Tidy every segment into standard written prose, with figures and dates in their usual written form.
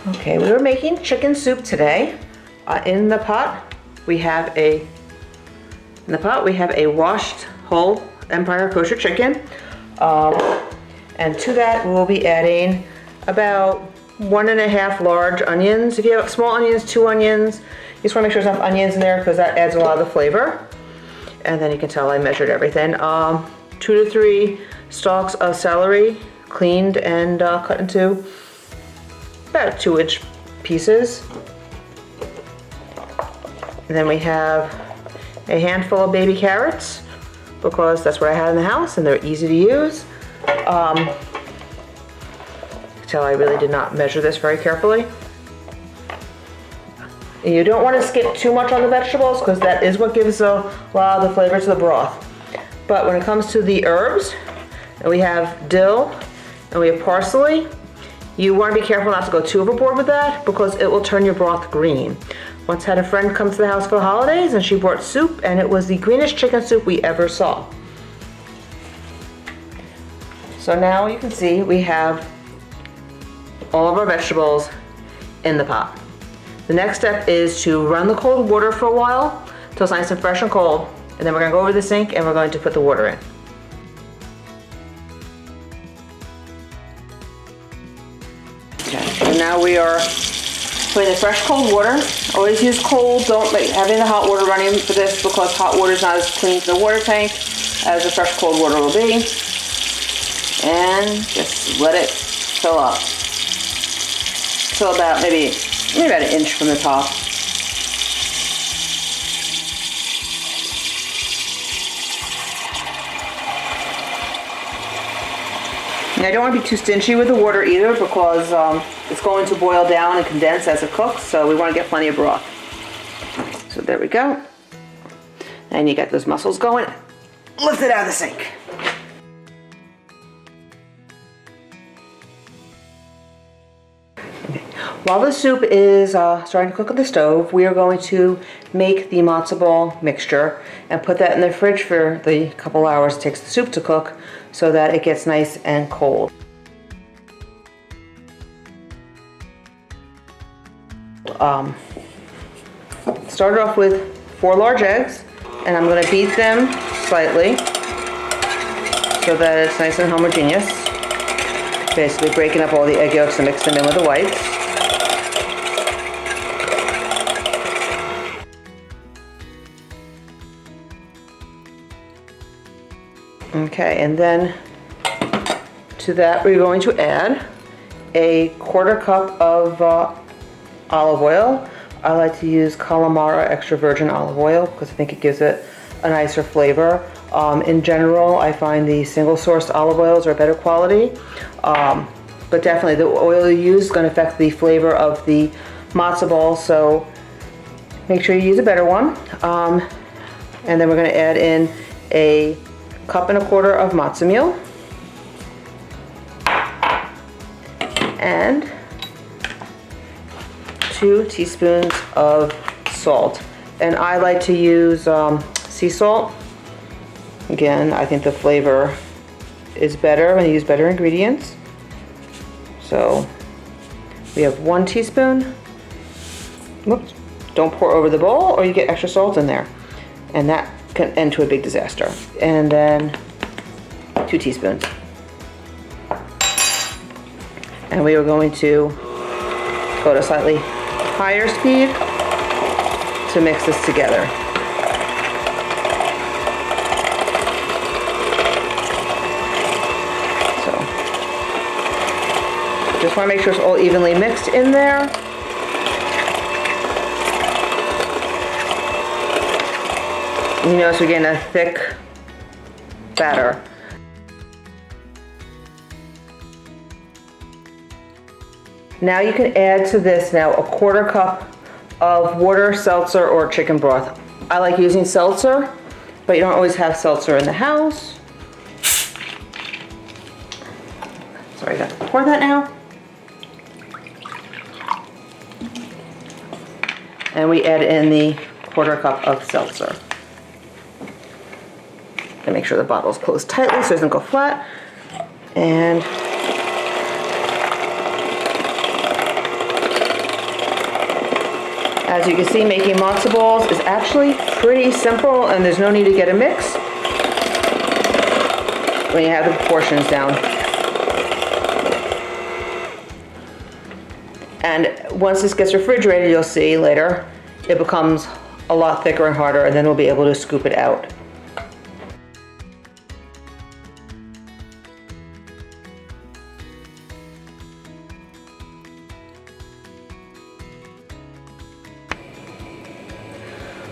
Okay, we were making chicken soup today. In the pot we have a washed whole Empire kosher chicken, and to that we'll be adding about 1.5 large onions. If you have small onions, 2 onions. You just want to make sure there's enough onions in there because that adds a lot of the flavor. And then you can tell I measured everything. 2 to 3 stalks of celery, cleaned and cut into about 2-inch pieces. And then we have a handful of baby carrots because that's what I had in the house and they're easy to use. Tell I really did not measure this very carefully. You don't want to skip too much on the vegetables because that is what gives a lot of the flavor to the broth. But when it comes to the herbs, we have dill and we have parsley. You want to be careful not to go too overboard with that because it will turn your broth green. Once had a friend come to the house for the holidays and she brought soup and it was the greenest chicken soup we ever saw. So now you can see we have all of our vegetables in the pot. The next step is to run the cold water for a while until it's nice and fresh and cold, and then we're going to go over the sink and we're going to put the water in. Okay, so now we are putting the fresh cold water. Always use cold, don't have any hot water running for this because hot water is not as clean to the water tank as the fresh cold water will be. And just let it fill up. Fill about maybe about 1 inch from the top. Now, I don't want to be too stingy with the water either because it's going to boil down and condense as it cooks, so we want to get plenty of broth. So there we go. And you get those mussels going. Lift it out of the sink. While the soup is starting to cook on the stove, we are going to make the matzo ball mixture and put that in the fridge for the couple hours it takes the soup to cook so that it gets nice and cold. Started off with 4 large eggs, and I'm going to beat them slightly so that it's nice and homogeneous. Basically breaking up all the egg yolks and mixing them in with the whites. Okay, and then to that we're going to add a 1/4 cup of olive oil. I like to use Calamara extra virgin olive oil because I think it gives it a nicer flavor. In general, I find the single sourced olive oils are better quality, but definitely the oil you use is going to affect the flavor of the matzo ball, so make sure you use a better one. And then we're going to add in a 1.25 cups of matzah meal and 2 teaspoons of salt. And I like to use sea salt. Again, I think the flavor is better when you use better ingredients. So we have 1 teaspoon. Whoops. Don't pour over the bowl or you get extra salt in there. And that can end to a big disaster. And then 2 teaspoons. And we are going to go to slightly higher speed to mix this together. So just want to make sure it's all evenly mixed in there. You notice we're getting a thick batter. Now you can add to this now a 1/4 cup of water, seltzer, or chicken broth. I like using seltzer, but you don't always have seltzer in the house. Sorry, I got to pour that now. And we add in the 1/4 cup of seltzer. And make sure the bottle is closed tightly so it doesn't go flat. And As you can see, making matzo balls is actually pretty simple, and there's no need to get a mix when you have the proportions down. And once this gets refrigerated, you'll see later, it becomes a lot thicker and harder, and then we'll be able to scoop it out.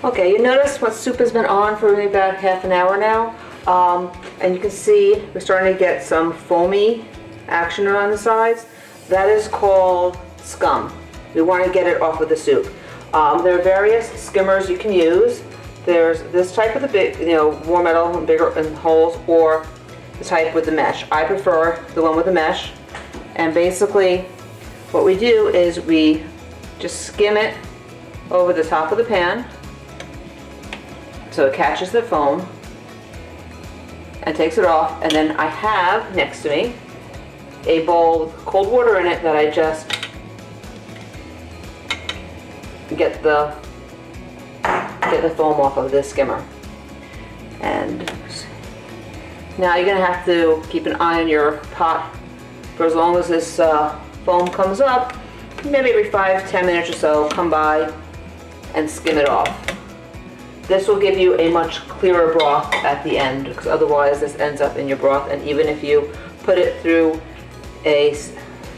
Okay, you notice what soup has been on for maybe about half an hour now, and you can see we're starting to get some foamy action around the sides. That is called scum. We want to get it off of the soup. There are various skimmers you can use. There's this type with the big, more metal and bigger and holes, or the type with the mesh. I prefer the one with the mesh. And basically, what we do is we just skim it over the top of the pan, so it catches the foam and takes it off. And then I have next to me a bowl with cold water in it that I just get the foam off of this skimmer. And now you're gonna have to keep an eye on your pot for as long as this foam comes up. Maybe every 5-10 minutes or so, come by and skim it off. This will give you a much clearer broth at the end, because otherwise this ends up in your broth, and even if you put it through a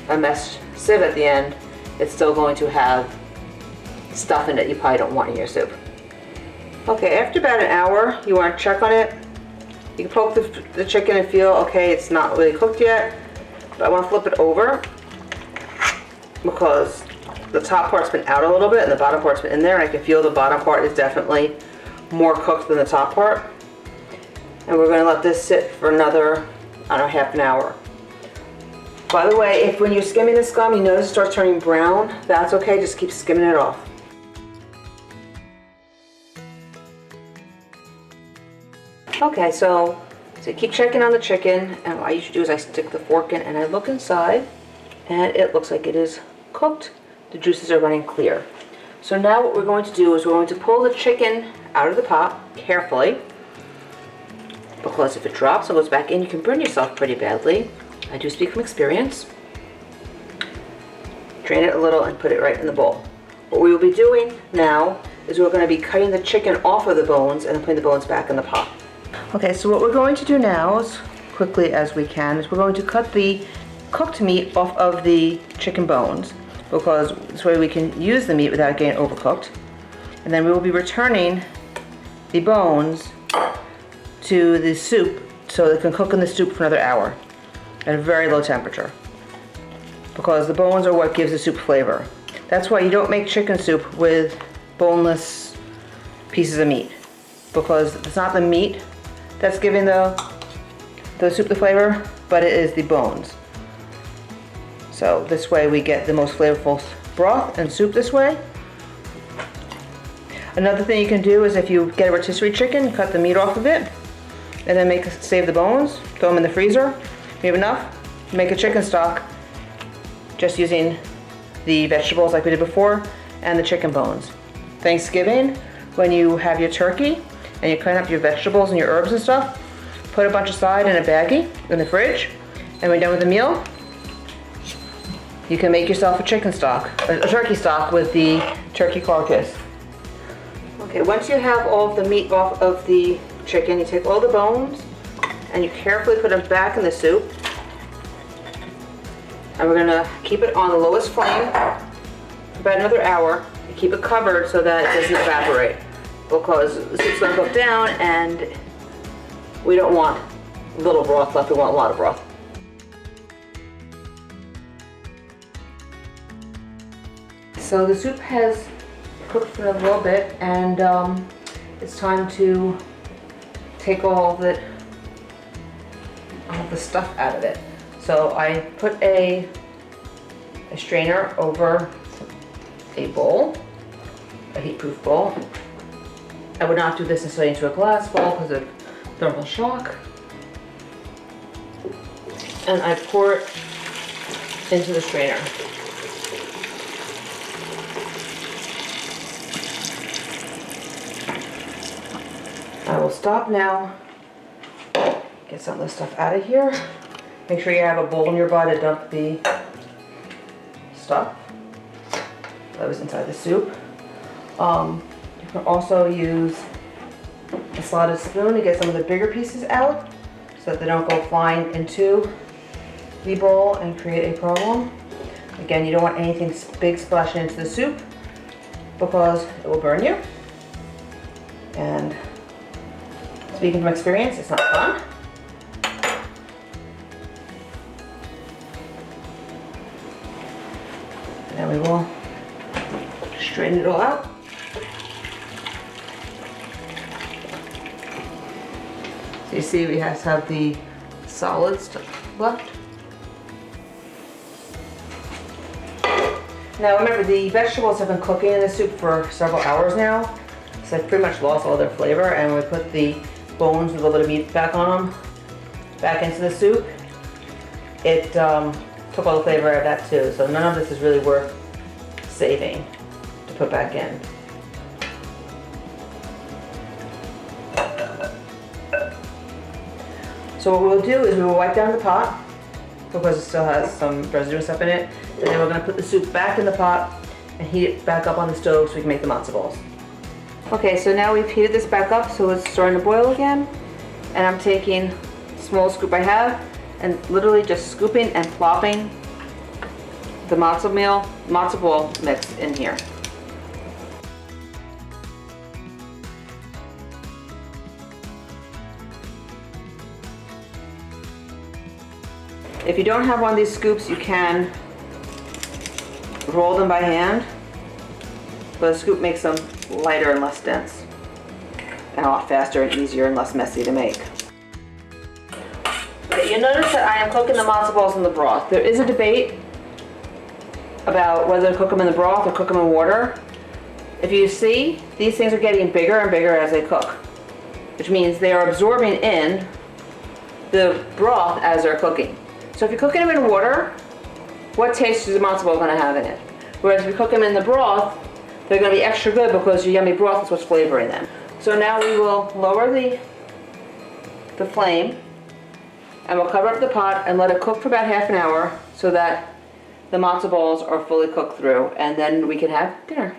mesh sieve at the end, it's still going to have stuff in it you probably don't want in your soup. Okay, after about an hour, you want to check on it. You can poke the chicken and feel, okay, it's not really cooked yet, but I want to flip it over because the top part's been out a little bit and the bottom part's been in there, and I can feel the bottom part is definitely more cooked than the top part. And we're going to let this sit for another, I don't know, half an hour. By the way, if when you're skimming the scum you notice it starts turning brown, that's okay, just keep skimming it off. Okay, so keep checking on the chicken, and what I usually do is I stick the fork in and I look inside, and it looks like it is cooked. The juices are running clear. So now what we're going to do is we're going to pull the chicken out of the pot carefully, because if it drops and goes back in, you can burn yourself pretty badly. I do speak from experience. Drain it a little and put it right in the bowl. What we will be doing now is we're going to be cutting the chicken off of the bones and then putting the bones back in the pot. Okay, so what we're going to do now, as quickly as we can, is we're going to cut the cooked meat off of the chicken bones, because this way we can use the meat without getting overcooked. And then we will be returning the bones to the soup so they can cook in the soup for another hour at a very low temperature, because the bones are what gives the soup flavor. That's why you don't make chicken soup with boneless pieces of meat, because it's not the meat that's giving the soup the flavor, but it is the bones. So this way we get the most flavorful broth and soup this way. Another thing you can do is if you get a rotisserie chicken, cut the meat off of it, and then save the bones, throw them in the freezer. If you have enough, make a chicken stock just using the vegetables like we did before and the chicken bones. Thanksgiving, when you have your turkey and you cut up your vegetables and your herbs and stuff, put a bunch aside in a baggie in the fridge, and when you're done with the meal, you can make yourself a chicken stock, a turkey stock with the turkey carcass. Okay, once you have all of the meat off of the chicken, you take all the bones and you carefully put them back in the soup. And we're gonna keep it on the lowest flame for about another hour and keep it covered so that it doesn't evaporate, because the soup's gonna cook down and we don't want little broth left, we want a lot of broth. So the soup has cooked for a little bit, and it's time to take all the stuff out of it. So I put a strainer over a bowl, a heat-proof bowl. I would not do this necessarily into a glass bowl because of thermal shock. And I pour it into the strainer. I will stop now. Get some of this stuff out of here. Make sure you have a bowl nearby to dump the stuff that was inside the soup. You can also use a slotted spoon to get some of the bigger pieces out so that they don't go flying into the bowl and create a problem. Again, you don't want anything big splashing into the soup because it will burn you. And speaking from experience, it's not fun. And then we will straighten it all out. So you see we have to have the solids left. Now remember, the vegetables have been cooking in the soup for several hours now, so they've pretty much lost all their flavor, and we put the bones with a little bit of meat back on them, back into the soup. It took all the flavor out of that too, so none of this is really worth saving to put back in. So what we'll do is we will wipe down the pot because it still has some residue and stuff in it. And then we're going to put the soup back in the pot and heat it back up on the stove so we can make the matzo balls. Okay, so now we've heated this back up, so it's starting to boil again. And I'm taking the small scoop I have and literally just scooping and plopping the matzo ball mix in here. If you don't have one of these scoops, you can roll them by hand, but a scoop makes them lighter and less dense, and a lot faster and easier and less messy to make. Okay, you notice that I am cooking the matzo balls in the broth. There is a debate about whether to cook them in the broth or cook them in water. If you see, these things are getting bigger and bigger as they cook, which means they are absorbing in the broth as they're cooking. So if you're cooking them in water, what taste is the matzo ball going to have in it? Whereas if you cook them in the broth, they're going to be extra good because your yummy broth is what's flavoring them. So now we will lower the flame and we'll cover up the pot and let it cook for about half an hour so that the matzo balls are fully cooked through, and then we can have dinner.